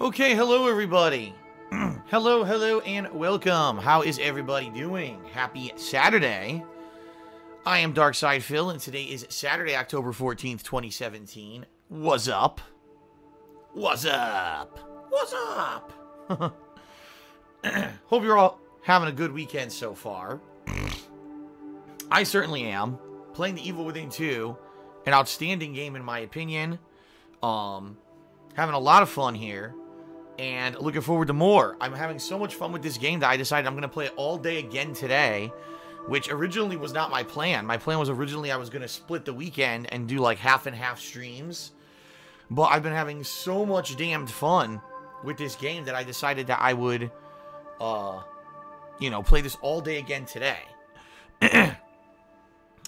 Okay, hello everybody. hello, and welcome. How is everybody doing? Happy Saturday. I am Darkside Phil, and today is Saturday, October 14th, 2017. What's up? What's up? What's up? Hope you're all having a good weekend so far. I certainly am. Playing The Evil Within 2, an outstanding game in my opinion. Having a lot of fun here, and looking forward to more. I'm having so much fun with this game that I decided I'm going to play it all day again today, which originally was not my plan. My plan was originally I was going to split the weekend and do like half and half streams, but I've been having so much damned fun with this game that I decided that I would, play this all day again today.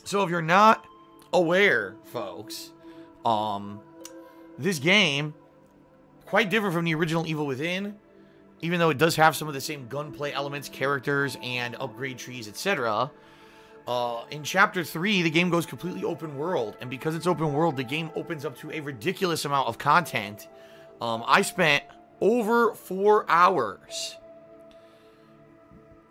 So if you're not aware, folks, this game, quite different from the original Evil Within, even though it does have some of the same gunplay elements, characters, and upgrade trees, etc. In Chapter 3, the game goes completely open world, and because it's open world, the game opens up to a ridiculous amount of content. I spent over 4 hours.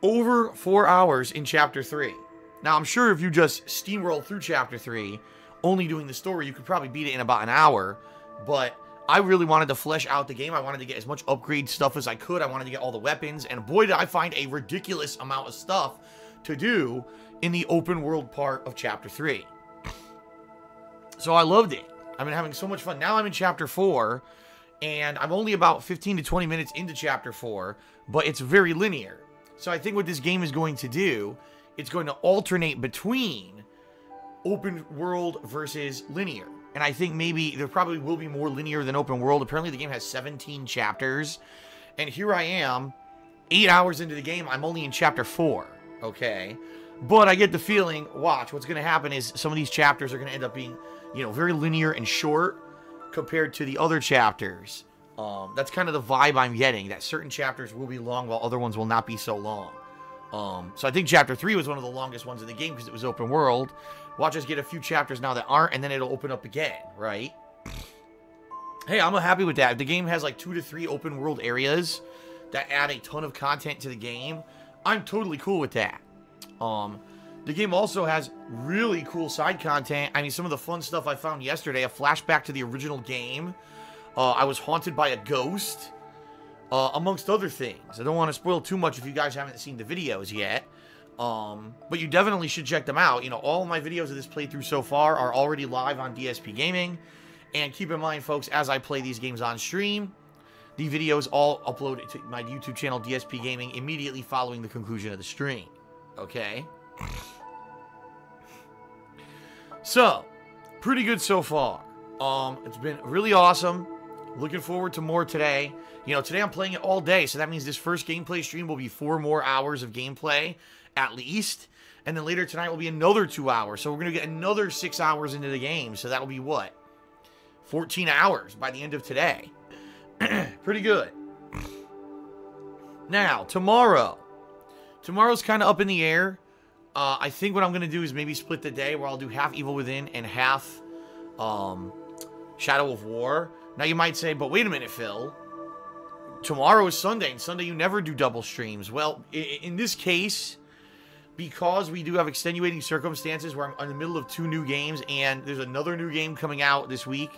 Over 4 hours in Chapter 3. Now, I'm sure if you just steamroll through Chapter 3, only doing the story, you could probably beat it in about an hour, but I really wanted to flesh out the game. I wanted to get as much upgrade stuff as I could. I wanted to get all the weapons, and boy, did I find a ridiculous amount of stuff to do in the open world part of Chapter 3. So I loved it. I've been having so much fun. Now I'm in Chapter 4, and I'm only about 15 to 20 minutes into Chapter 4, but it's very linear. So I think what this game is going to do, it's going to alternate between open world versus linear. And I think maybe there probably will be more linear than open world. Apparently the game has 17 chapters. And here I am, 8 hours into the game. I'm only in Chapter 4. Okay? But I get the feeling, watch, what's going to happen is some of these chapters are going to end up being, very linear and short compared to the other chapters. That's kind of the vibe I'm getting, that certain chapters will be long while other ones will not be so long. So I think Chapter 3 was one of the longest ones in the game because it was open world. Watch us get a few chapters now that aren't, and then it'll open up again, right? Hey, I'm happy with that. The game has like 2 to 3 open world areas that add a ton of content to the game. I'm totally cool with that. The game also has really cool side content. I mean, some of the fun stuff I found yesterday, a flashback to the original game. I was haunted by a ghost, amongst other things. I don't want to spoil too much if you guys haven't seen the videos yet. But you definitely should check them out. All of my videos of this playthrough so far are already live on DSPGaming. And keep in mind, folks, as I play these games on stream, the videos all upload to my YouTube channel, DSPGaming, immediately following the conclusion of the stream. Okay? So, pretty good so far. It's been really awesome. Looking forward to more today. Today I'm playing it all day, so that means this first gameplay stream will be 4 more hours of gameplay, at least. And then later tonight will be another 2 hours. So we're going to get another 6 hours into the game. So that'll be what? 14 hours by the end of today. Pretty good. Now, tomorrow. Tomorrow's kind of up in the air. I think what I'm going to do is maybe split the day where I'll do half Evil Within and half Shadow of War. Now you might say, but wait a minute, Phil. Tomorrow is Sunday, and Sunday you never do double streams. Well, in this case, because we do have extenuating circumstances where I'm in the middle of 2 new games, and there's another new game coming out this week,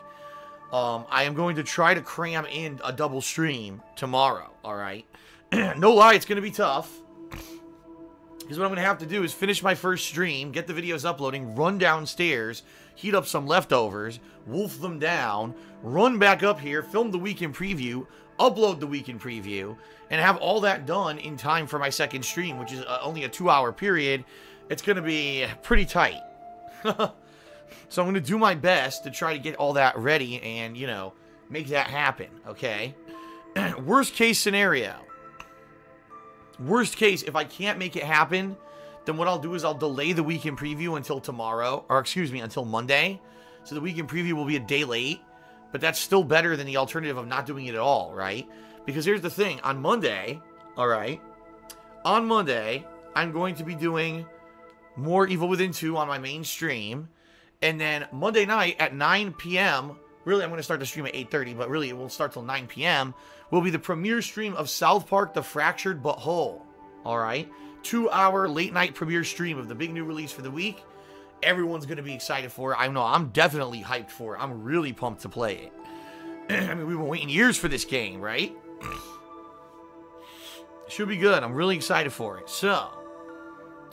I am going to try to cram in a double stream tomorrow, alright? No lie, it's going to be tough. Because what I'm going to have to do is finish my first stream, get the videos uploading, run downstairs, heat up some leftovers, wolf them down, run back up here, film the weekend preview, upload the weekend preview, and have all that done in time for my second stream, which is only a 2-hour period. It's going to be pretty tight. So I'm going to do my best to try to get all that ready and, make that happen, okay? Worst case scenario. Worst case, if I can't make it happen, then what I'll do is I'll delay the weekend preview until tomorrow, or excuse me, until Monday. So the weekend preview will be a day late, but that's still better than the alternative of not doing it at all, right? Because here's the thing, on Monday, alright, on Monday, I'm going to be doing more Evil Within 2 on my main stream, and then Monday night at 9 p.m., really, I'm going to start the stream at 8:30, but really it will start till 9 p.m., will be the premiere stream of South Park: The Fractured But Whole. All right? 2-hour late-night premiere stream of the big new release for the week. Everyone's going to be excited for it. I know I'm definitely hyped for it. I'm really pumped to play it. I mean, we've been waiting years for this game, right? Should be good. I'm really excited for it. So,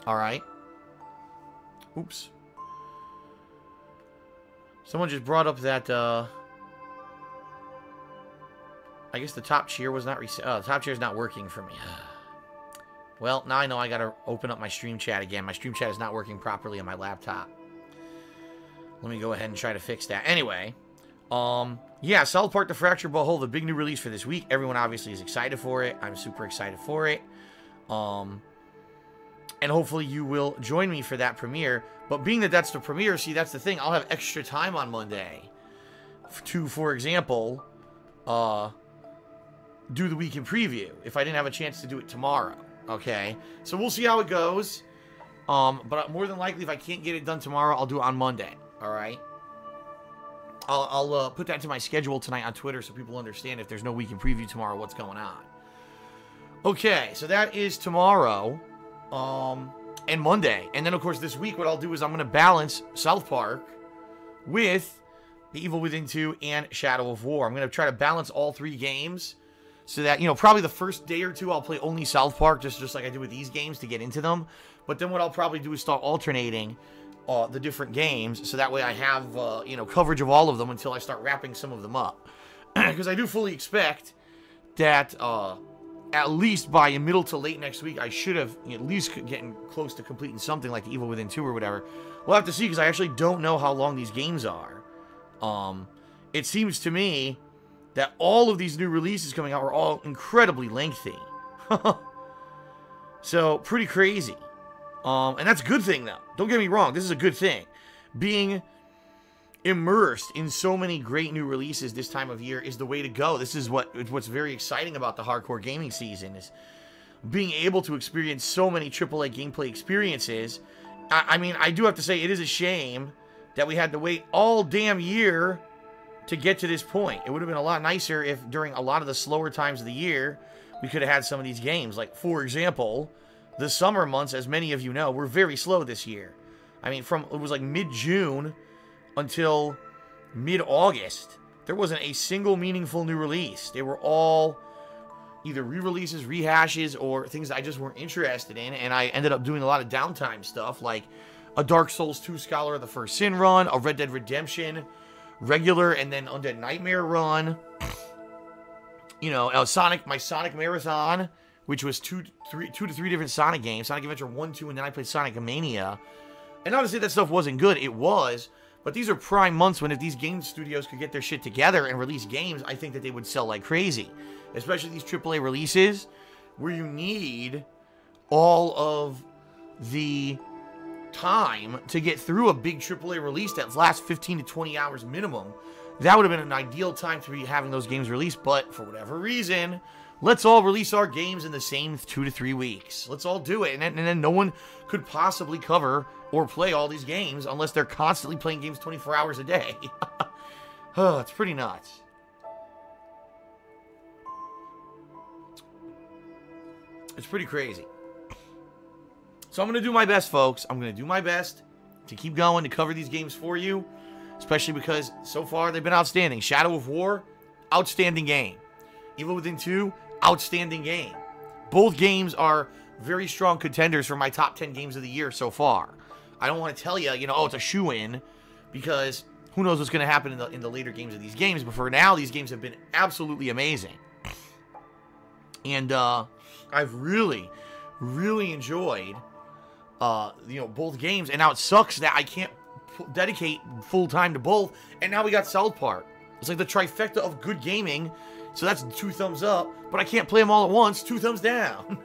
all right. Oops. Someone just brought up that, I guess the top cheer was not, the top chair is not working for me. Well, now I know I gotta open up my stream chat again. My stream chat is not working properly on my laptop. Let me go ahead and try to fix that. Anyway, yeah, South Park: The Fractured But Whole, the big new release for this week. Everyone obviously is excited for it. I'm super excited for it. And hopefully you will join me for that premiere. But being that that's the premiere, see, that's the thing. I'll have extra time on Monday to, for example, do the weekend preview if I didn't have a chance to do it tomorrow. Okay, so we'll see how it goes. But more than likely, if I can't get it done tomorrow, I'll do it on Monday. All right. I'll put that into my schedule tonight on Twitter so people understand if there's no weekend preview tomorrow, what's going on. Okay, so that is tomorrow, and Monday. And then, of course, this week, what I'll do is I'm going to balance South Park with The Evil Within 2 and Shadow of War. I'm going to try to balance all 3 games so that, you know, probably the first day or two I'll play only South Park, just like I do with these games to get into them. But then what I'll probably do is start alternating the different games, so that way I have, you know, coverage of all of them until I start wrapping some of them up. Because I do fully expect that at least by middle to late next week, I should have at least getting close to completing something like The Evil Within 2 or whatever. We'll have to see, because I actually don't know how long these games are. It seems to me that all of these new releases coming out are all incredibly lengthy. So, pretty crazy. And that's a good thing, though. Don't get me wrong. This is a good thing. Being immersed in so many great new releases this time of year is the way to go. This is what's very exciting about the hardcore gaming season, is being able to experience so many AAA gameplay experiences. I mean, I do have to say, it is a shame that we had to wait all damn year to get to this point. It would have been a lot nicer if during a lot of the slower times of the year, we could have had some of these games. Like, for example, the summer months, as many of you know, were very slow this year. I mean, it was like mid-June until mid-August, there wasn't a single meaningful new release. They were all either re-releases, rehashes, or things that I just weren't interested in, and I ended up doing a lot of downtime stuff, like a Dark Souls 2 Scholar of the First Sin run, a Red Dead Redemption regular, and then Undead Nightmare run. You know, my Sonic Marathon, which was two to three different Sonic games, Sonic Adventure 1, 2, and then I played Sonic Mania. And not to say that stuff wasn't good, it was, but these are prime months when if these game studios could get their shit together and release games, I think that they would sell like crazy. Especially these AAA releases, where you need all of the time to get through a big AAA release that lasts 15 to 20 hours minimum. That would have been an ideal time to be having those games released, but for whatever reason, let's all release our games in the same 2 to 3 weeks. Let's all do it, and then no one could possibly cover or play all these games unless they're constantly playing games 24 hours a day. Oh, it's pretty nuts. It's pretty crazy. So I'm going to do my best, folks. I'm going to do my best to keep going, to cover these games for you, especially because so far they've been outstanding. Shadow of War, outstanding game. Evil Within 2, outstanding game. Both games are very strong contenders for my top 10 games of the year so far. I don't want to tell you, oh, it's a shoo-in, because who knows what's going to happen in the later games of these games, but for now, these games have been absolutely amazing. And I've really, really enjoyed both games, and now it sucks that I can't dedicate full time to both, and now we got South Park. It's like the trifecta of good gaming, so that's 2 thumbs up, but I can't play them all at once, 2 thumbs down.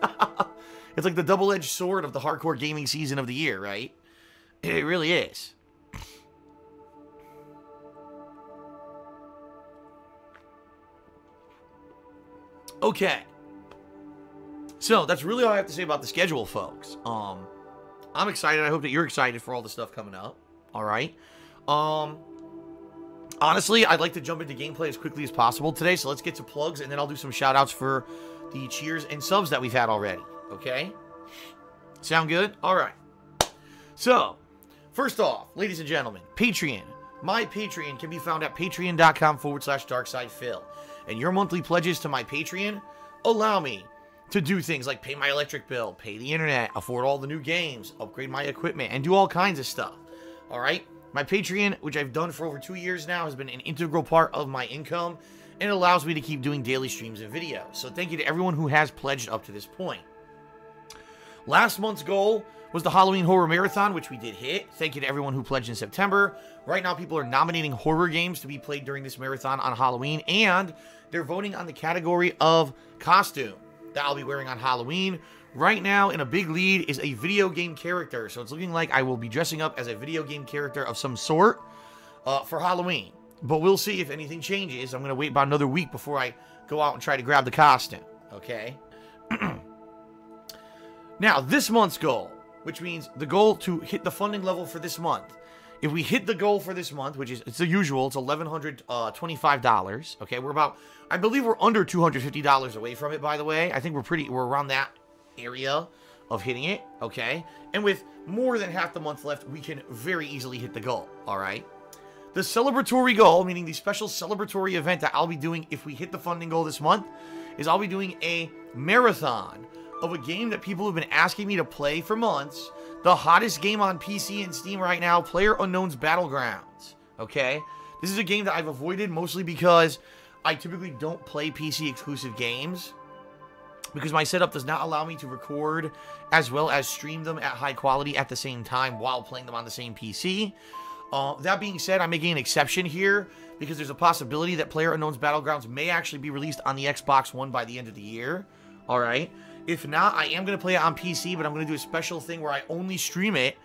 It's like the double-edged sword of the hardcore gaming season of the year, right? It really is. Okay. So, that's really all I have to say about the schedule, folks. I'm excited. I hope that you're excited for all the stuff coming up. All right. Honestly, I'd like to jump into gameplay as quickly as possible today, so let's get to plugs, and then I'll do some shout-outs for the cheers and subs that we've had already, okay? Sound good? All right. So, first off, ladies and gentlemen, Patreon. My Patreon can be found at patreon.com/darksidephil. And your monthly pledges to my Patreon allow me to do things like pay my electric bill, pay the internet, afford all the new games, upgrade my equipment, and do all kinds of stuff. All right? My Patreon, which I've done for over 2 years now, has been an integral part of my income, and it allows me to keep doing daily streams and videos. So thank you to everyone who has pledged up to this point. Last month's goal was the Halloween Horror Marathon, which we did hit. Thank you to everyone who pledged in September. Right now, people are nominating horror games to be played during this marathon on Halloween, and they're voting on the category of costume that I'll be wearing on Halloween. Right now, in a big lead is a video game character, so it's looking like I will be dressing up as a video game character of some sort for Halloween. But we'll see if anything changes. I'm going to wait about another week before I go out and try to grab the costume, okay? Now, this month's goal, which means the goal to hit the funding level for this month. If we hit the goal for this month, which is, it's the usual, it's $1,125, okay? We're about, I believe we're under $250 away from it, by the way. I think we're around that area of hitting it, okay? And with more than half the month left, we can very easily hit the goal, all right? The celebratory goal, meaning the special celebratory event that I'll be doing if we hit the funding goal this month, is I'll be doing a marathon of a game that people have been asking me to play for months. The hottest game on PC and Steam right now, PlayerUnknown's Battlegrounds, okay? This is a game that I've avoided mostly because I typically don't play PC exclusive games because my setup does not allow me to record as well as stream them at high quality at the same time while playing them on the same PC. That being said, I'm making an exception here because there's a possibility that PlayerUnknown's Battlegrounds may actually be released on the Xbox One by the end of the year, all right? If not, I am going to play it on PC, but I'm going to do a special thing where I only stream it,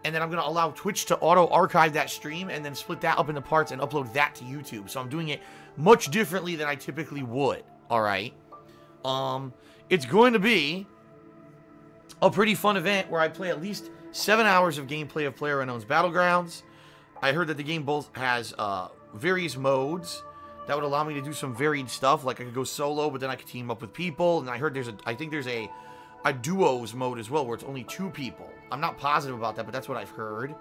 and then I'm going to allow Twitch to auto-archive that stream and then split that up into parts and upload that to YouTube. So I'm doing it much differently than I typically would, all right? It's going to be a pretty fun event where I play at least 7 hours of gameplay of PlayerUnknown's Battlegrounds. I heard that the game both has various modes that would allow me to do some varied stuff. Like I could go solo, but then I could team up with people. And I heard I think there's a duos mode as well, where it's only 2 people. I'm not positive about that, but that's what I've heard.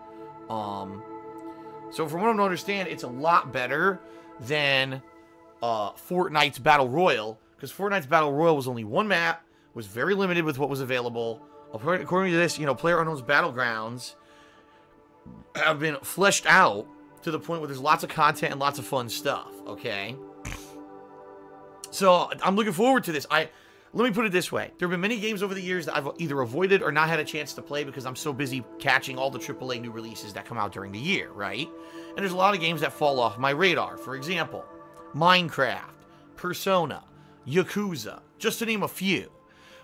So from what I'm to understand, it's a lot better than Fortnite's Battle Royale, because Fortnite's Battle Royale was only 1 map, was very limited with what was available. According to this, you know, PlayerUnknown's Battlegrounds have been fleshed out to the point where there's lots of content and lots of fun stuff, okay? So, I'm looking forward to this. Let me put it this way. There have been many games over the years that I've either avoided or not had a chance to play because I'm so busy catching all the AAA new releases that come out during the year, right? And there's a lot of games that fall off my radar. For example, Minecraft, Persona, Yakuza, just to name a few.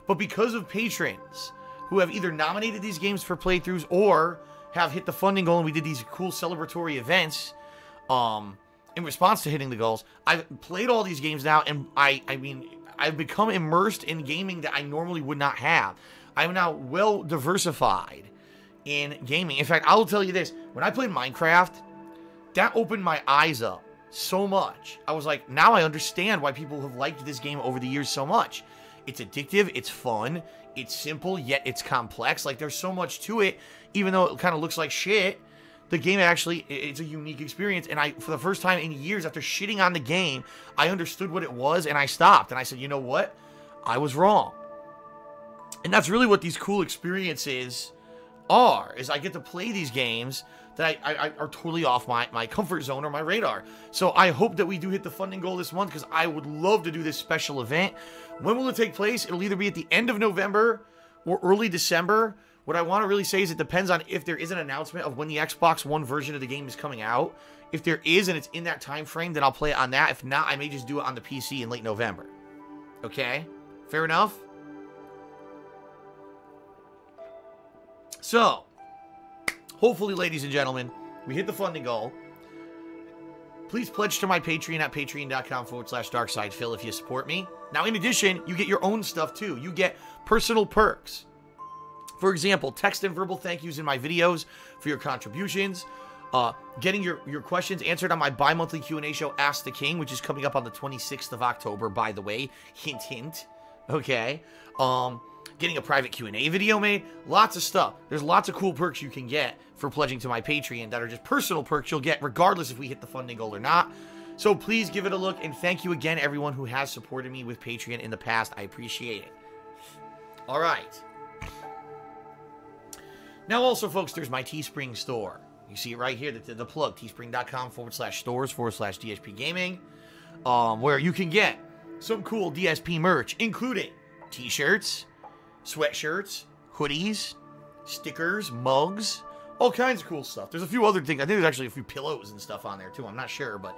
But because of patrons who have either nominated these games for playthroughs or have hit the funding goal, and we did these cool celebratory events in response to hitting the goals, I've played all these games now, and I mean, I've become immersed in gaming that I normally would not have. I'm now well diversified in gaming. In fact, I will tell you this. When I played Minecraft, that opened my eyes up so much. I was like, now I understand why people have liked this game over the years so much. It's addictive, it's fun, it's simple, yet it's complex. Like, there's so much to it, even though it kind of looks like shit. The game actually, it's a unique experience, and for the first time in years, after shitting on the game, I understood what it was, and I stopped, and I said, you know what? I was wrong. And that's really what these cool experiences are, is I get to play these games that are totally off my comfort zone or my radar. So I hope that we do hit the funding goal this month, because I would love to do this special event. When will it take place? It'll either be at the end of November or early December. What I want to really say is it depends on if there is an announcement of when the Xbox One version of the game is coming out. If there is and it's in that time frame, then I'll play it on that. If not, I may just do it on the PC in late November. Okay? Fair enough? So, hopefully, ladies and gentlemen, we hit the funding goal. Please pledge to my Patreon at patreon.com/darksidephil if you support me. Now, in addition, you get your own stuff too. You get personal perks. For example, text and verbal thank yous in my videos for your contributions. Getting your questions answered on my bi-monthly Q&A show, Ask the King, which is coming up on the 26th of October, by the way. Hint, hint. Okay. Getting a private Q&A video made. Lots of stuff. There's lots of cool perks you can get for pledging to my Patreon that are just personal perks you'll get regardless if we hit the funding goal or not. So please give it a look, and thank you again, everyone who has supported me with Patreon in the past. I appreciate it. All right. Now also, folks, there's my Teespring store. You see it right here, the plug, teespring.com/stores/DSPGaming, where you can get some cool DSP merch, including t-shirts, sweatshirts, hoodies, stickers, mugs, all kinds of cool stuff. There's a few other things. I think there's actually a few pillows and stuff on there, too. I'm not sure, but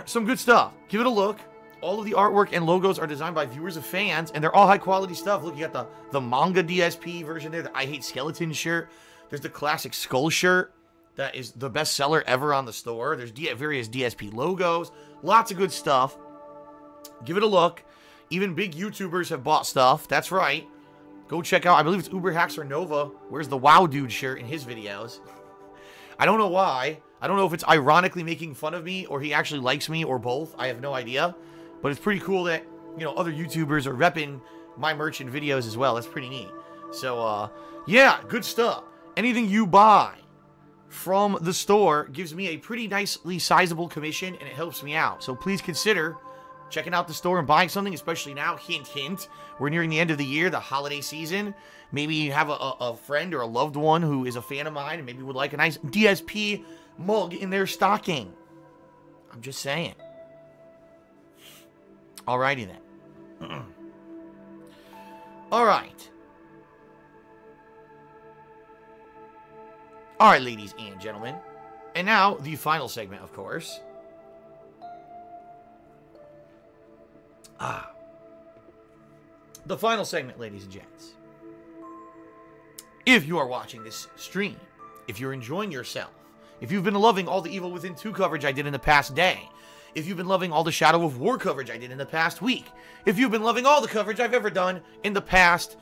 some good stuff. Give it a look. All of the artwork and logos are designed by viewers of fans, and they're all high-quality stuff. Look, you got the manga DSP version there, the I Hate Skeletons shirt. There's the classic Skull shirt that is the best seller ever on the store. There's various DSP logos. Lots of good stuff. Give it a look. Even big YouTubers have bought stuff. That's right. Go check out, I believe it's Uber Hacks or Nova. Where's the Wow Dude shirt in his videos? I don't know why. I don't know if it's ironically making fun of me or he actually likes me or both. I have no idea. But it's pretty cool that, you know, other YouTubers are repping my merch and videos as well. That's pretty neat. So, yeah, good stuff. Anything you buy from the store gives me a pretty nicely sizable commission, and it helps me out. So please consider checking out the store and buying something, especially now. Hint, hint. We're nearing the end of the year, the holiday season. Maybe you have a friend or a loved one who is a fan of mine and maybe would like a nice DSP mug in their stocking. I'm just saying. Alrighty then. Alright. Alright, ladies and gentlemen. And now, the final segment, of course. The final segment, ladies and gents. If you are watching this stream, if you're enjoying yourself, if you've been loving all the Evil Within 2 coverage I did in the past day, if you've been loving all the Shadow of War coverage I did in the past week, if you've been loving all the coverage I've ever done in the past,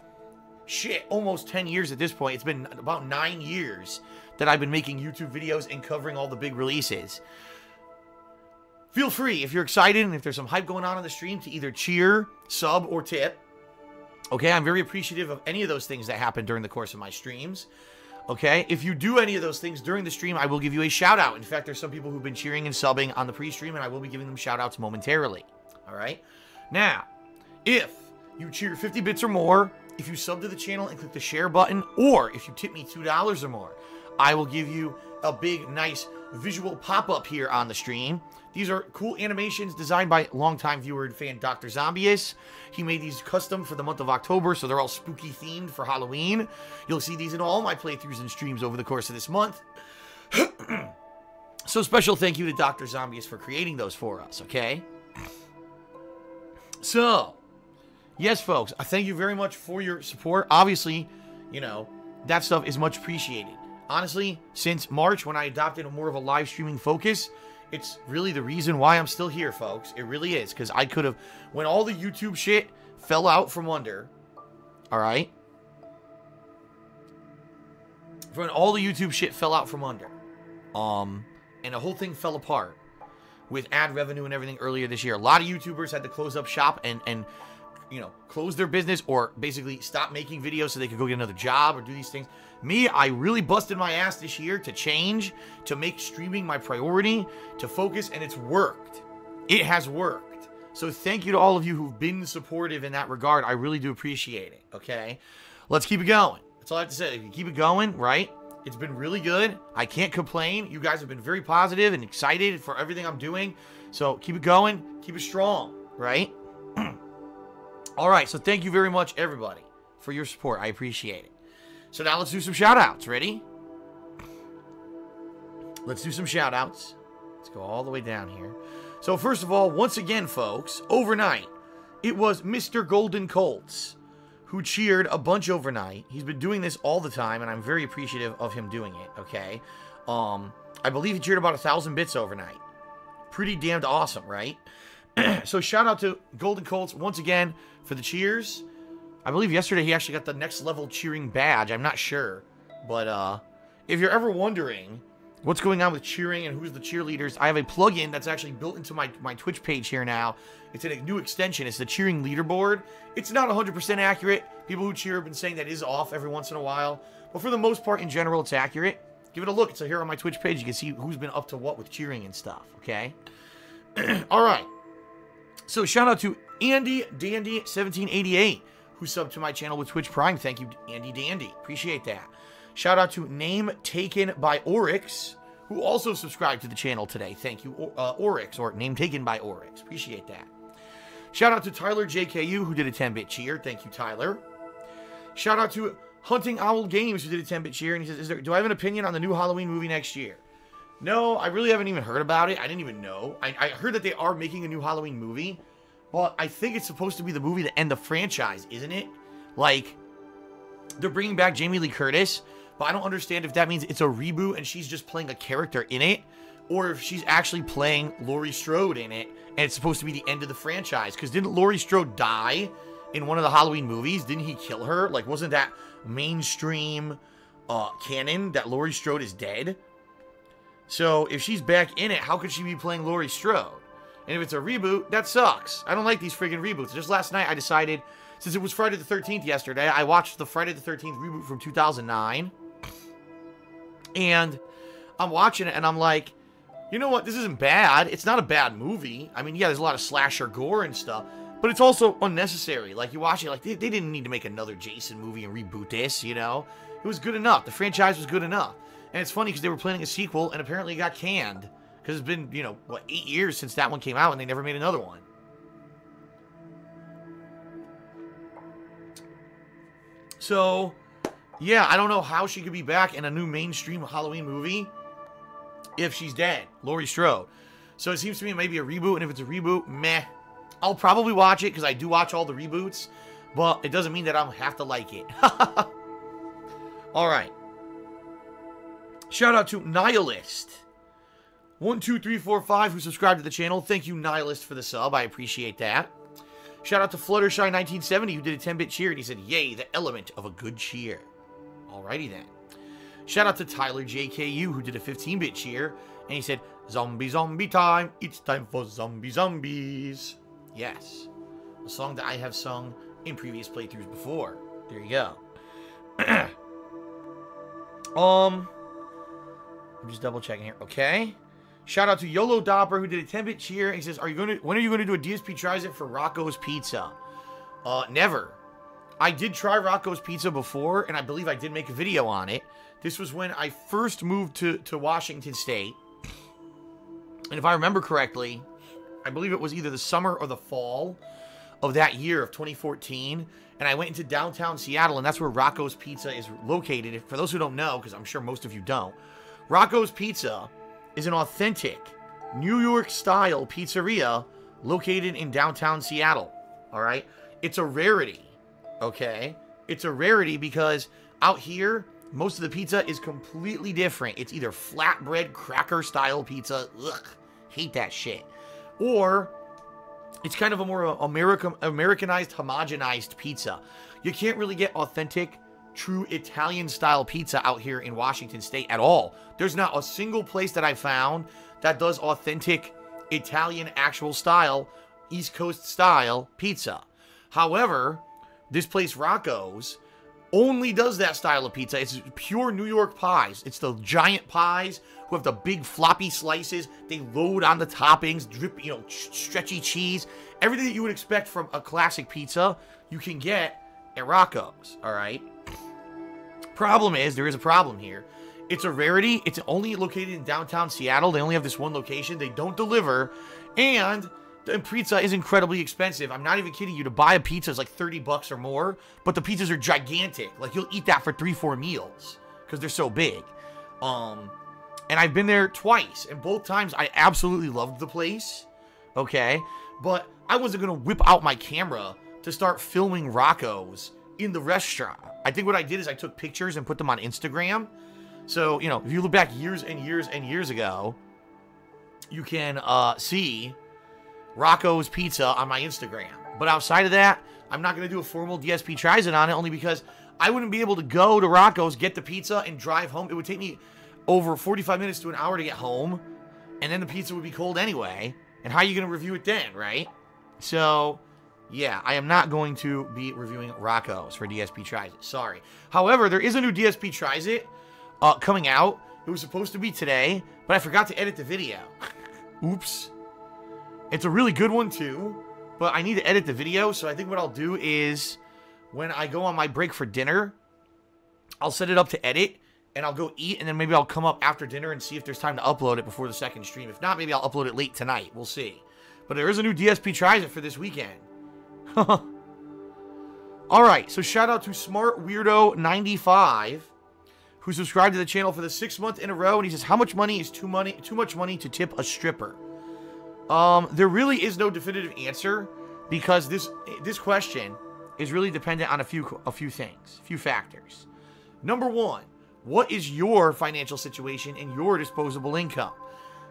almost 10 years at this point. It's been about 9 years that I've been making YouTube videos and covering all the big releases. Feel free, if you're excited and if there's some hype going on the stream, to either cheer, sub, or tip. Okay, I'm very appreciative of any of those things that happen during the course of my streams. Okay, if you do any of those things during the stream, I will give you a shout out. In fact, there's some people who've been cheering and subbing on the pre-stream, and I will be giving them shout outs momentarily. All right, now, if you cheer 50 bits or more, if you sub to the channel and click the share button, or if you tip me $2 or more, I will give you a big, nice visual pop-up here on the stream. These are cool animations designed by longtime viewer and fan Dr. Zombius. He made these custom for the month of October, so they're all spooky themed for Halloween. You'll see these in all my playthroughs and streams over the course of this month. So special thank you to Dr. Zombius for creating those for us, okay? So, yes, folks, I thank you very much for your support. Obviously, you know, that stuff is much appreciated. Honestly, since March, when I adopted more of a live streaming focus, it's really the reason why I'm still here, folks. It really is, because I could have, when all the YouTube shit fell out from under, all right? When all the YouTube shit fell out from under, and the whole thing fell apart with ad revenue and everything earlier this year, a lot of YouTubers had to close up shop and you know, close their business or basically stop making videos so they could go get another job or do these things. Me, I really busted my ass this year to change, to make streaming my priority, to focus, and it's worked. It has worked. So thank you to all of you who've been supportive in that regard. I really do appreciate it, okay? Let's keep it going. That's all I have to say. If you keep it going, right? It's been really good. I can't complain. You guys have been very positive and excited for everything I'm doing. So keep it going. Keep it strong, right? All right, so thank you very much, everybody, for your support. I appreciate it. So now let's do some shout-outs. Ready? Let's do some shout-outs. Let's go all the way down here. So first of all, once again, folks, overnight, it was Mr. Golden Colts who cheered a bunch overnight. He's been doing this all the time, and I'm very appreciative of him doing it, okay? I believe he cheered about 1,000 bits overnight. Pretty damned awesome, right? So shout out to Golden Colts once again for the cheers. I believe yesterday he actually got the next level cheering badge. I'm not sure. But if you're ever wondering what's going on with cheering and who's the cheerleaders. I have a plugin that's actually built into my Twitch page here now. It's a new extension. It's the cheering leaderboard. It's not 100% accurate. People who cheer have been saying that is off every once in a while. But for the most part, in general, it's accurate. Give it a look. It's here on my Twitch page. You can see who's been up to what with cheering and stuff, okay? All right. So shout out to Andy Dandy 1788, who subbed to my channel with Twitch Prime. Thank you, Andy Dandy. Appreciate that. Shout out to Name Taken by Oryx, who also subscribed to the channel today. Thank you, Oryx, or Name Taken by Oryx. Appreciate that. Shout out to Tyler JKU, who did a 10-bit cheer. Thank you, Tyler. Shout out to Hunting Owl Games, who did a 10-bit cheer, and he says, do I have an opinion on the new Halloween movie next year? No, I really haven't even heard about it. I didn't even know. I heard that they are making a new Halloween movie, but I think it's supposed to be the movie to end the franchise, isn't it? Like, they're bringing back Jamie Lee Curtis, but I don't understand if that means it's a reboot and she's just playing a character in it, or if she's actually playing Laurie Strode in it, and it's supposed to be the end of the franchise. Because didn't Laurie Strode die in one of the Halloween movies? Didn't he kill her? Like, wasn't that mainstream canon that Laurie Strode is dead? So if she's back in it, how could she be playing Laurie Strode? And if it's a reboot, that sucks. I don't like these friggin' reboots. Just last night I decided, since it was Friday the 13th yesterday, I watched the Friday the 13th reboot from 2009. And I'm watching it and I'm like, you know what? This isn't bad. It's not a bad movie. I mean, yeah, there's a lot of slasher gore and stuff, but it's also unnecessary. Like, you watch it, like, they didn't need to make another Jason movie and reboot this, you know? It was good enough. The franchise was good enough. And it's funny because they were planning a sequel and apparently it got canned. Because it's been, you know, what, 8 years since that one came out and they never made another one. So, yeah, I don't know how she could be back in a new mainstream Halloween movie if she's dead, Laurie Strode. So it seems to me it may be a reboot, and if it's a reboot, meh. I'll probably watch it because I do watch all the reboots, but it doesn't mean that I'll have to like it. All right. Shout out to Nihilist 12345 who subscribed to the channel. Thank you, Nihilist, for the sub. I appreciate that. Shout out to Fluttershy1970 who did a 10-bit cheer, and he said, yay, the element of a good cheer. Alrighty then. Shout out to Tyler JKU who did a 15-bit cheer, and he said, zombie, zombie time. It's time for zombie, zombies. Yes. A song that I have sung in previous playthroughs before. There you go. I'm just double checking here. Okay. Shout out to YOLO Dopper who did a 10-bit cheer. And he says, when are you going to do a DSP Tries It for Rocco's Pizza? Never. I did try Rocco's Pizza before, and I believe I did make a video on it. This was when I first moved to Washington State. And if I remember correctly, I believe it was either the summer or the fall of that year of 2014. And I went into downtown Seattle, and that's where Rocco's Pizza is located. For those who don't know, because I'm sure most of you don't, Rocco's Pizza is an authentic New York-style pizzeria located in downtown Seattle, all right? It's a rarity, okay? It's a rarity because out here, most of the pizza is completely different. It's either flatbread, cracker-style pizza, ugh, hate that shit, or it's kind of a more Americanized, homogenized pizza. You can't really get authentic, true Italian-style pizza out here in Washington State at all. There's not a single place that I found that does authentic Italian actual style, East Coast style pizza. However, this place, Rocco's, only does that style of pizza. It's pure New York pies. It's the giant pies who have the big floppy slices. They load on the toppings, drip, you know, stretchy cheese. Everything that you would expect from a classic pizza, you can get at Rocco's, all right? Problem is, there is a problem here. It's a rarity. It's only located in downtown Seattle. They only have this one location. They don't deliver. And the pizza is incredibly expensive. I'm not even kidding you. To buy a pizza is like 30 bucks or more. But the pizzas are gigantic. Like, you'll eat that for 3-4 meals because they're so big. And I've been there twice. And both times, I absolutely loved the place. Okay? But I wasn't going to whip out my camera to start filming Rocco's in the restaurant. I think what I did is I took pictures and put them on Instagram. So, you know, if you look back years and years and years ago, you can see Rocco's Pizza on my Instagram. But outside of that, I'm not going to do a formal DSP Tries It on it, only because I wouldn't be able to go to Rocco's, get the pizza, and drive home. It would take me over 45 minutes to an hour to get home, and then the pizza would be cold anyway. And how are you going to review it then, right? So, yeah, I am not going to be reviewing Rocco's for DSP Tries It. Sorry. However, there is a new DSP Tries It coming out. It was supposed to be today, but I forgot to edit the video. Oops. It's a really good one, too, but I need to edit the video, so I think what I'll do is when I go on my break for dinner, I'll set it up to edit, and I'll go eat, and then maybe I'll come up after dinner and see if there's time to upload it before the second stream. If not, maybe I'll upload it late tonight. We'll see. But there is a new DSP Tries It for this weekend. Alright, so shout out to Smart Weirdo 95, who subscribed to the channel for the 6th month in a row, and he says, how much money is too much money to tip a stripper? There really is no definitive answer, because this question is really dependent on a few things, a few factors. Number one, what is your financial situation and your disposable income?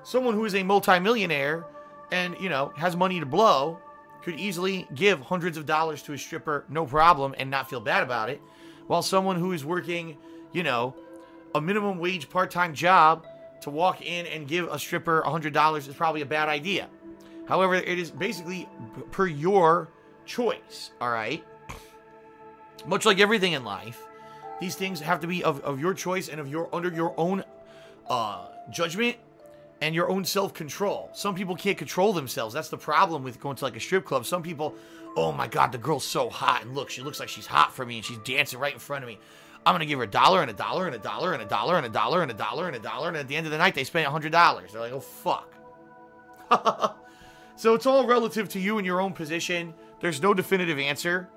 Someone who is a multimillionaire and, you know, has money to blow could easily give hundreds of dollars to a stripper, no problem, and not feel bad about it. While someone who is working, you know, a minimum wage part-time job to walk in and give a stripper $100 is probably a bad idea. However, it is basically per your choice, all right? Much like everything in life, these things have to be of your choice and under your own judgment and your own self-control. Some people can't control themselves. That's the problem with going to like a strip club. Some people, oh my God, the girl's so hot, and look, she looks like she's hot for me, and she's dancing right in front of me. I'm gonna give her $1 and $1 and $1 and $1 and $1 and $1 and $1, and at the end of the night, they spend $100. They're like, oh fuck. So it's all relative to you and your own position. There's no definitive answer.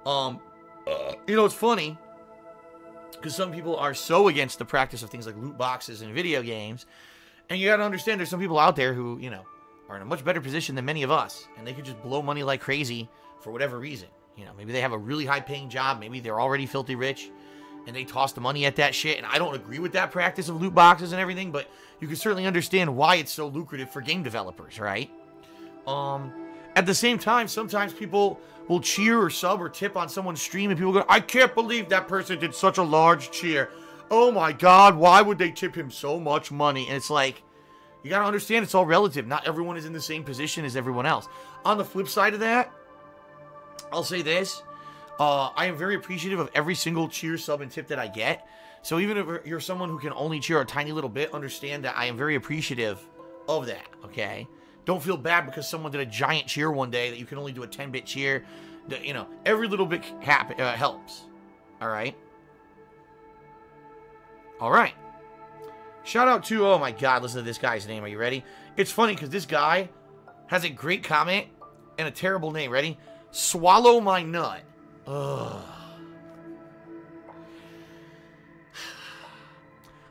You know, it's funny, because some people are so against the practice of things like loot boxes and video games. And you gotta understand, there's some people out there who, you know, are in a much better position than many of us. And they could just blow money like crazy for whatever reason. You know, maybe they have a really high-paying job. Maybe they're already filthy rich. And they toss the money at that shit. And I don't agree with that practice of loot boxes and everything. But you can certainly understand why it's so lucrative for game developers, right? At the same time, sometimes people will cheer or sub or tip on someone's stream, and people go, I can't believe that person did such a large cheer. Oh my God, why would they tip him so much money? And it's like, you gotta understand, it's all relative. Not everyone is in the same position as everyone else. On the flip side of that, I'll say this. I am very appreciative of every single cheer, sub, and tip that I get. So even if you're someone who can only cheer a tiny little bit, understand that I am very appreciative of that, okay? Don't feel bad because someone did a giant cheer one day that you can only do a 10-bit cheer. You know, every little bit helps. All right? All right. Shout out to, oh my God, listen to this guy's name. Are you ready? It's funny because this guy has a great comment and a terrible name. Ready? Swallow my nut. Ugh.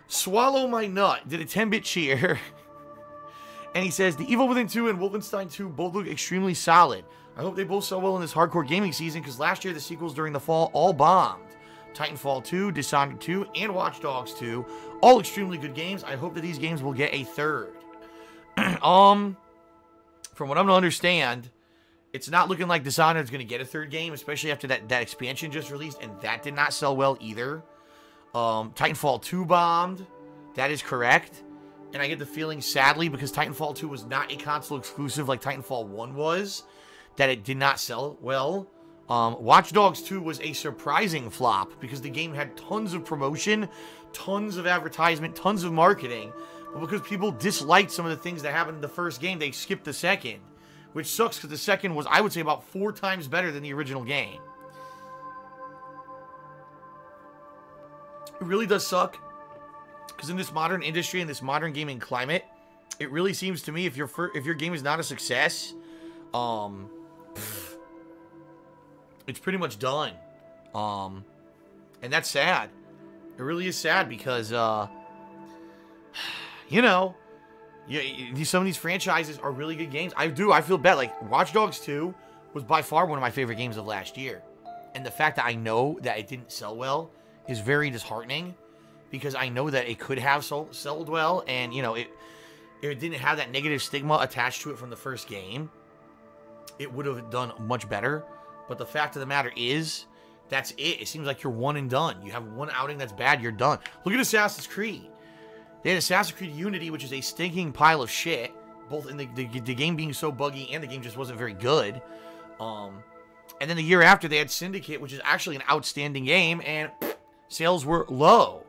Swallow my nut did a 10-bit cheer. And he says, The Evil Within 2 and Wolfenstein 2 both look extremely solid. I hope they both sell well in this hardcore gaming season, because last year the sequels during the fall all bombed. Titanfall 2, Dishonored 2, and Watch Dogs 2, all extremely good games. I hope that these games will get a third. From what I'm to understand, it's not looking like Dishonored is going to get a third game, especially after that expansion just released, and that did not sell well either. Titanfall 2 bombed. That is correct. And I get the feeling, sadly, because Titanfall 2 was not a console exclusive like Titanfall 1 was, that it did not sell well. Watch Dogs 2 was a surprising flop because the game had tons of promotion, tons of advertisement, tons of marketing. But because people disliked some of the things that happened in the first game, they skipped the second. Which sucks because the second was, I would say, about 4 times better than the original game. It really does suck. Because in this modern industry, in this modern gaming climate, it really seems to me if your game is not a success, it's pretty much done. And that's sad. It really is sad because, you know, some of these franchises are really good games. I feel bad. Like, Watch Dogs 2 was by far one of my favorite games of last year. And the fact that I know that it didn't sell well is very disheartening. Because I know that it could have sold well, and, you know, it didn't have that negative stigma attached to it from the first game. It would have done much better. But the fact of the matter is, that's it. It seems like you're one and done. You have one outing that's bad, you're done. Look at Assassin's Creed. They had Assassin's Creed Unity, which is a stinking pile of shit, both in the game being so buggy and the game just wasn't very good. And then the year after, they had Syndicate, which is actually an outstanding game, and sales were low,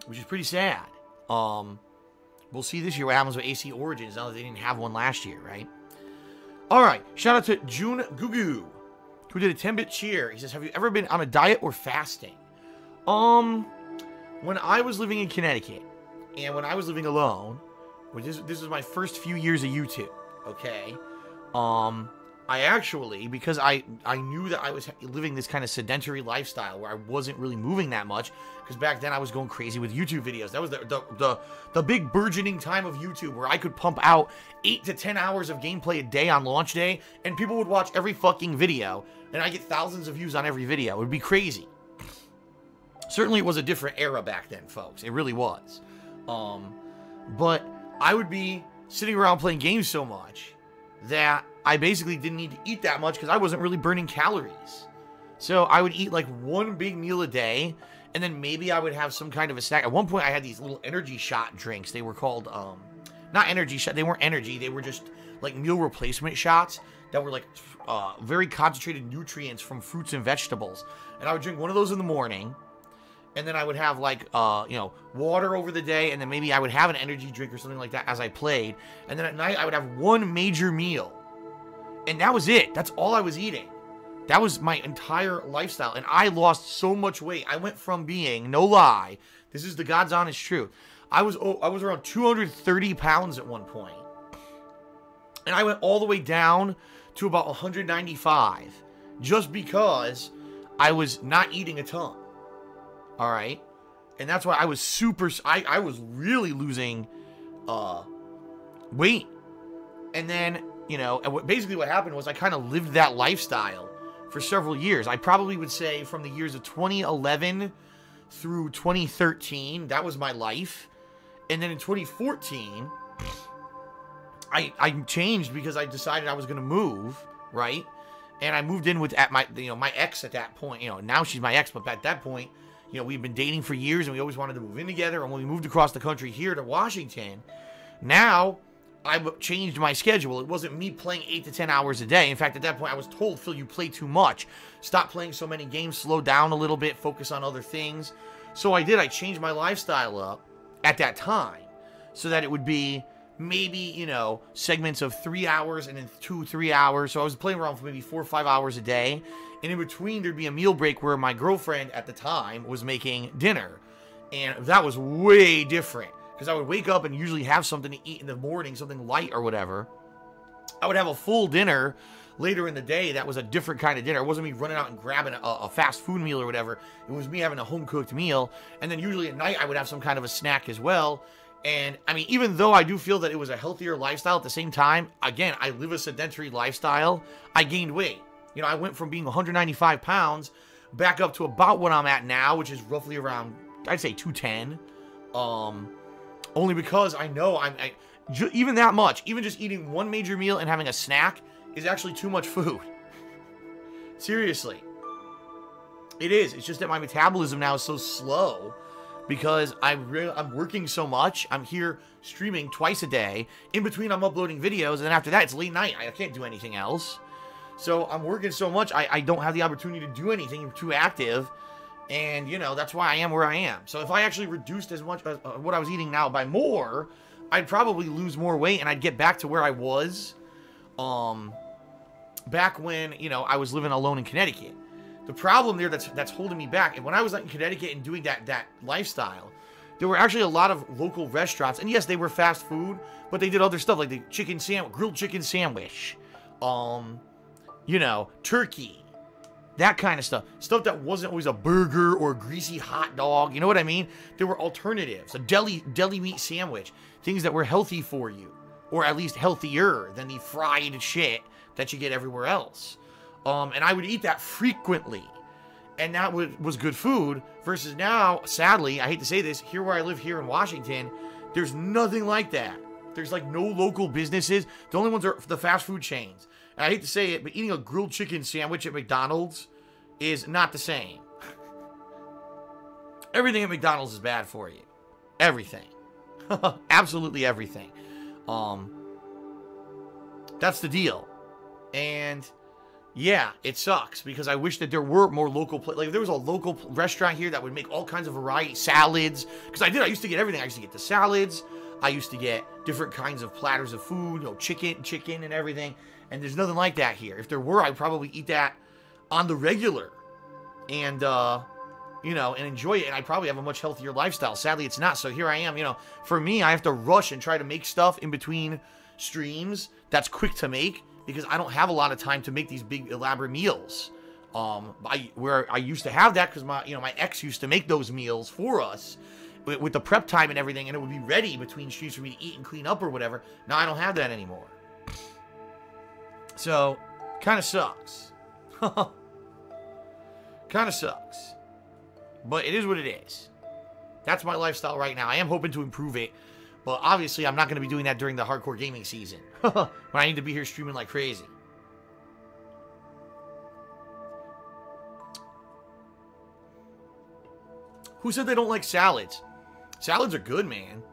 which is pretty sad. We'll see this year what happens with AC Origins, now that they didn't have one last year, right? All right, shout out to June Gugu, who did a 10-bit cheer. He says, have you ever been on a diet or fasting? When I was living in Connecticut, and when I was living alone, this was my first few years of YouTube, okay? I actually, because I knew that I was living this kind of sedentary lifestyle where I wasn't really moving that much, because back then I was going crazy with YouTube videos. That was the big burgeoning time of YouTube where I could pump out 8 to 10 hours of gameplay a day on launch day, and people would watch every fucking video, and I get thousands of views on every video. It would be crazy. Certainly it was a different era back then, folks. It really was. But I would be sitting around playing games so much that I basically didn't need to eat that much because I wasn't really burning calories. So I would eat like one big meal a day, and then maybe I would have some kind of a snack. At one point, I had these little energy shot drinks. They were called, not energy shot. They weren't energy. They were just like meal replacement shots that were like very concentrated nutrients from fruits and vegetables. And I would drink one of those in the morning. And then I would have, like, water over the day, and then maybe I would have an energy drink or something like that as I played. And then at night, I would have one major meal. And that was it. That's all I was eating. That was my entire lifestyle. And I lost so much weight. I went from being, no lie, this is the God's honest truth, I was around 230 pounds at one point. And I went all the way down to about 195. Just because I was not eating a ton. All right, and that's why I was I was really losing weight. And then, basically what happened was I kind of lived that lifestyle for several years. I probably would say from the years of 2011 through 2013, that was my life. And then in 2014, I changed because I decided I was going to move, right? And I moved in with my ex at that point. Now she's my ex, but at that point, we've been dating for years, and we always wanted to move in together. And when we moved across the country here to Washington, now I've changed my schedule. It wasn't me playing 8 to 10 hours a day. In fact, at that point, I was told, Phil, you play too much. Stop playing so many games, slow down a little bit, focus on other things. So I did. I changed my lifestyle up at that time so that it would be maybe, segments of 3 hours and then 2-3 hours. So I was playing around for maybe 4 or 5 hours a day. And in between, there'd be a meal break where my girlfriend at the time was making dinner. And that was way different. Because I would wake up and usually have something to eat in the morning, something light or whatever. I would have a full dinner later in the day that was a different kind of dinner. It wasn't me running out and grabbing a fast food meal or whatever. It was me having a home-cooked meal. And then usually at night, I would have some kind of a snack as well. And, I mean, even though I do feel that it was a healthier lifestyle, at the same time, again, I live a sedentary lifestyle, I gained weight. I went from being 195 pounds back up to about what I'm at now, which is roughly around, I'd say 210. Only because I know even that much, even just eating one major meal and having a snack is actually too much food. Seriously. It is. It's just that my metabolism now is so slow because I'm working so much. I'm here streaming twice a day. In between, I'm uploading videos, and then after that, it's late night. I can't do anything else. So I'm working so much, I don't have the opportunity to do anything. I'm too active. And, that's why I am where I am. So if I actually reduced as much as what I was eating now by more, I'd probably lose more weight and I'd get back to where I was back when, I was living alone in Connecticut. The problem there that's holding me back, and when I was in Connecticut and doing that lifestyle, there were actually a lot of local restaurants. And yes, they were fast food, but they did other stuff like the grilled chicken sandwich, turkey. That kind of stuff. Stuff that wasn't always a burger or a greasy hot dog. You know what I mean? There were alternatives. A deli meat sandwich. Things that were healthy for you. Or at least healthier than the fried shit that you get everywhere else. And I would eat that frequently. And that was good food. Versus now, sadly, I hate to say this, here where I live here in Washington, there's nothing like that. There's like no local businesses. The only ones are the fast food chains. And I hate to say it, but eating a grilled chicken sandwich at McDonald's is not the same. Everything at McDonald's is bad for you. Everything. Absolutely everything. That's the deal. And yeah, it sucks because I wish that there were more local like if there was a local restaurant here that would make all kinds of variety salads, because I used to get everything. I used to get the salads, I used to get different kinds of platters of food, you know, chicken and everything, and there's nothing like that here. If there were, I'd probably eat that on the regular and you know, and enjoy it, and I'd probably have a much healthier lifestyle. Sadly, it's not. So here I am, you know, for me, I have to rush and try to make stuff in between streams that's quick to make, because I don't have a lot of time to make these big elaborate meals. Where I used to have that because my ex used to make those meals for us with the prep time and everything, and it would be ready between streams for me to eat and clean up or whatever. Now I don't have that anymore. So, kind of sucks. Kind of sucks. But it is what it is. That's my lifestyle right now. I am hoping to improve it. But obviously, I'm not going to be doing that during the hardcore gaming season. When I need to be here streaming like crazy. Who said they don't like salads? Salads are good, man.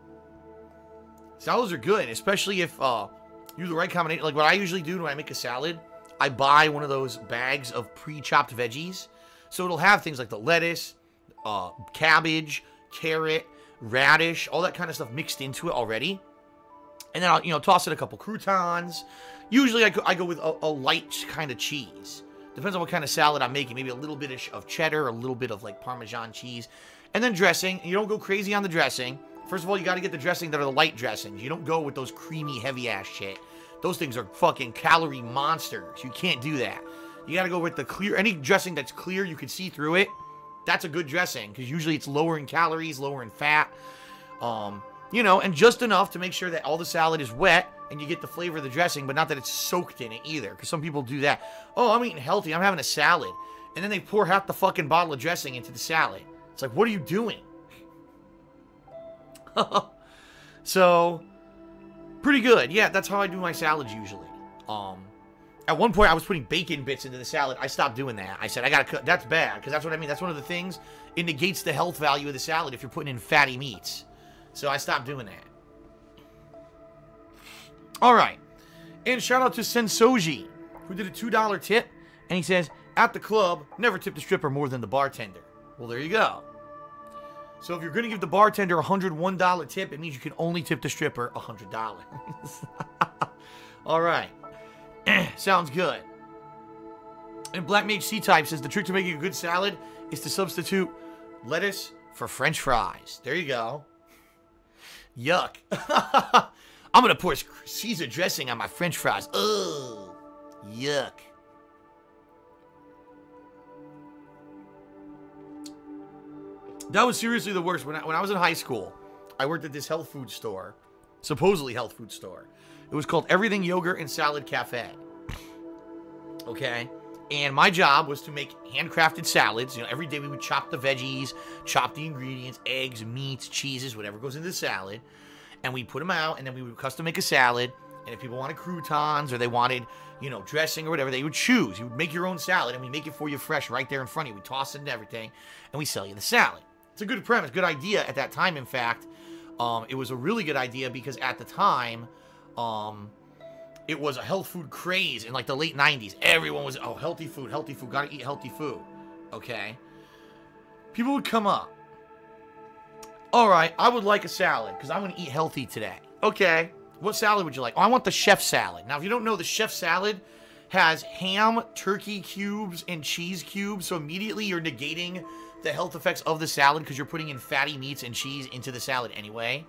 Salads are good, especially if you do the right combination. Like what I usually do when I make a salad, I buy one of those bags of pre-chopped veggies. So it'll have things like the lettuce, cabbage, carrot, radish, all that kind of stuff mixed into it already. And then I'll, you know, toss in a couple croutons. Usually I go with a light kind of cheese. Depends on what kind of salad I'm making. Maybe a little bit of cheddar, a little bit of like Parmesan cheese. And then dressing. You don't go crazy on the dressing. First of all, you got to get the dressing that are the light dressings. You don't go with those creamy, heavy-ass shit. Those things are fucking calorie monsters. You can't do that. You got to go with the clear. Any dressing that's clear, you can see through it. That's a good dressing, because usually it's lower in calories, lower in fat. You know, and just enough to make sure that all the salad is wet and you get the flavor of the dressing, but not that it's soaked in it either, because some people do that. Oh, I'm eating healthy, I'm having a salad. And then they pour half the fucking bottle of dressing into the salad. It's like, what are you doing? So, pretty good. Yeah, that's how I do my salads usually. At one point, I was putting bacon bits into the salad. I stopped doing that. I said, I gotta cut. That's bad, because that's what I mean. That's one of the things. It negates the health value of the salad if you're putting in fatty meats. So I stopped doing that. All right. And shout out to Sensoji, who did a $2 tip. And he says, at the club, never tip the stripper more than the bartender. Well, there you go. So if you're going to give the bartender a $101 tip, it means you can only tip the stripper $100. All right. Sounds good. And Black Mage C-Type says, the trick to making a good salad is to substitute lettuce for French fries. There you go. Yuck. I'm going to pour Caesar dressing on my French fries. Ugh. Yuck. That was seriously the worst. When I was in high school, I worked at this health food store. Supposedly health food store. It was called Everything Yogurt and Salad Cafe. Okay? And my job was to make handcrafted salads. You know, every day we would chop the veggies, chop the ingredients, eggs, meats, cheeses, whatever goes into the salad. And we'd put them out, and then we would custom make a salad. And if people wanted croutons or they wanted, you know, dressing or whatever, they would choose. You would make your own salad, and we make it for you fresh right there in front of you. We toss it into everything, and we sell you the salad. It's a good premise, good idea at that time, in fact. It was a really good idea because at the time, it was a health food craze in like the late 90s. Everyone was, oh, healthy food, gotta eat healthy food. Okay? People would come up. All right, I would like a salad because I'm going to eat healthy today. Okay, what salad would you like? Oh, I want the chef salad. Now, if you don't know, the chef salad has ham, turkey cubes, and cheese cubes. So immediately you're negating the health effects of the salad because you're putting in fatty meats and cheese into the salad anyway.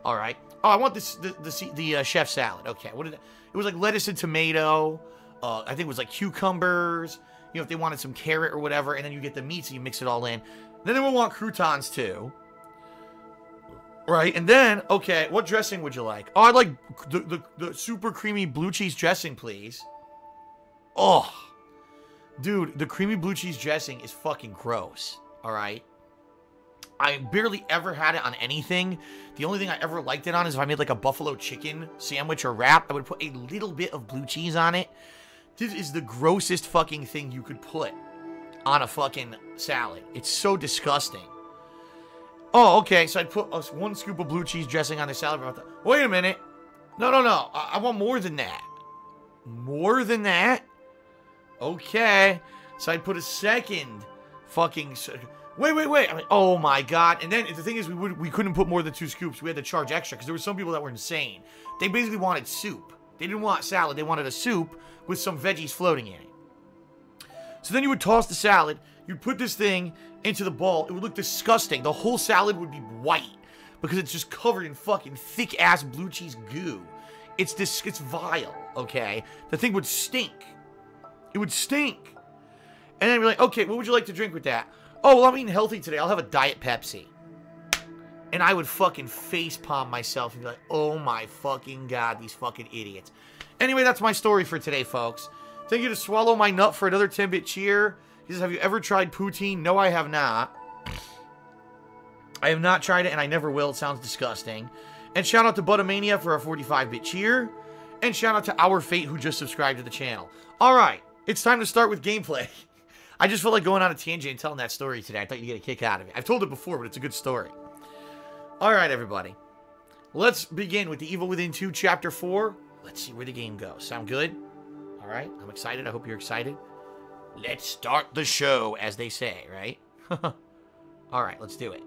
All right. Oh, I want the chef salad. Okay. What did it was like lettuce and tomato. I think it was like cucumbers. You know, if they wanted some carrot or whatever, and then you get the meats and you mix it all in. Then they will want croutons too. Right, and then, okay, what dressing would you like? Oh, I'd like the super creamy blue cheese dressing, please. Oh, dude, the creamy blue cheese dressing is fucking gross, all right? I barely ever had it on anything. The only thing I ever liked it on is if I made like a buffalo chicken sandwich or wrap, I would put a little bit of blue cheese on it. This is the grossest fucking thing you could put on a fucking salad. It's so disgusting. Oh, okay. So I'd put one scoop of blue cheese dressing on the salad. Wait a minute. No. I want more than that. More than that? Okay. So I'd put a second fucking... Wait. I mean, oh my god. And then the thing is, we couldn't put more than 2 scoops. We had to charge extra because there were some people that were insane. They basically wanted soup. They didn't want salad. They wanted a soup with some veggies floating in it. So then you would toss the salad. You'd put this thing into the bowl. It would look disgusting. The whole salad would be white because it's just covered in fucking thick-ass blue cheese goo. It's vile, okay? The thing would stink. It would stink. And then you're like, okay, what would you like to drink with that? Oh, well, I'm eating healthy today. I'll have a Diet Pepsi. And I would fucking facepalm myself and be like, oh my fucking god, these fucking idiots. Anyway, that's my story for today, folks. Thank you to Swallow My Nut for another 10-bit cheer. He says, have you ever tried poutine? No, I have not. I have not tried it, and I never will. It sounds disgusting. And shout out to Buttamania for a 45-bit cheer. And shout out to Our Fate, who just subscribed to the channel. Alright, it's time to start with gameplay. I just felt like going on a tangent and telling that story today. I thought you'd get a kick out of it. I've told it before, but it's a good story. Alright, everybody. Let's begin with The Evil Within 2, Chapter 4. Let's see where the game goes. Sound good? Alright, I'm excited. I hope you're excited. Let's start the show, as they say, right? Alright, let's do it.